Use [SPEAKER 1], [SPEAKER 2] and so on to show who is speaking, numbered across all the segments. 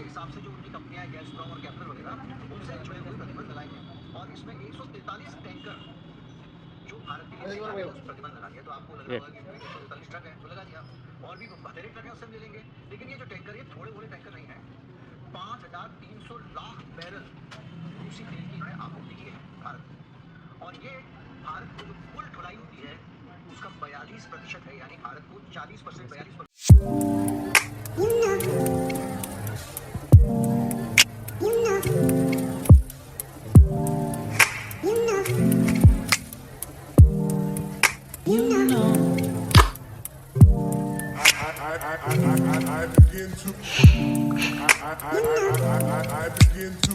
[SPEAKER 1] के हिसाब से जो उनकी कंपनियां गैसप्रोम और कैपिटल वगैरह उनसे जुड़े हुए प्रतिबंध लगाए हैं और इसमें 143 टैंकर जो भारत के लिए प्रतिबंध लगा दिया। तो आपको लग रहा होगा कि 143 ट्रक है तो लगा दिया, और भी बतेरे ट्रक है उससे ले लेंगे। लेकिन ये जो टैंकर ये थोड़े थोड़े टैंकर नहीं है, 5,300 लाख बैरल रूसी तेल की है आपूर्ति की है भारत को। और ये भारत को जो कुल ढुलाई होती है उसका 42% है, यानी भारत को 40% 42%।
[SPEAKER 2] I begin to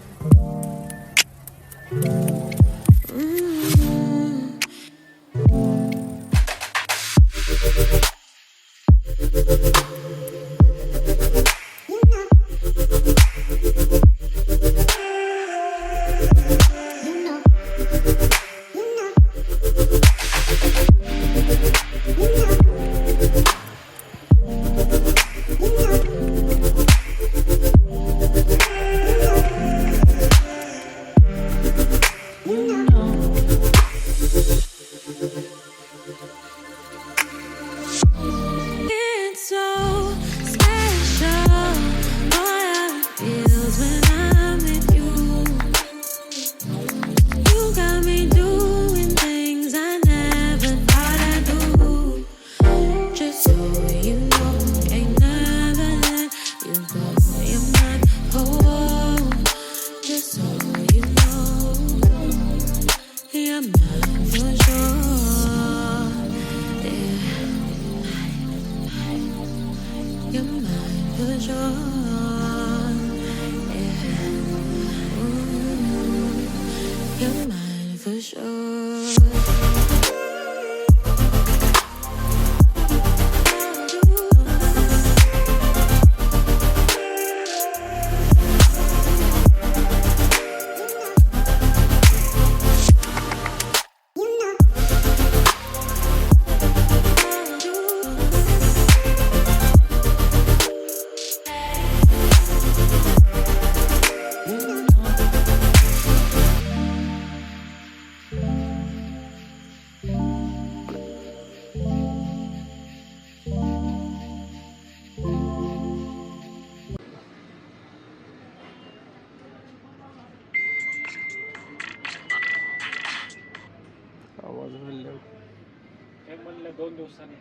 [SPEAKER 3] एक म्हणलं 2 दिवसांनी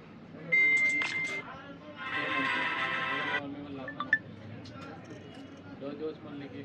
[SPEAKER 3] दोन दिवस म्हणले की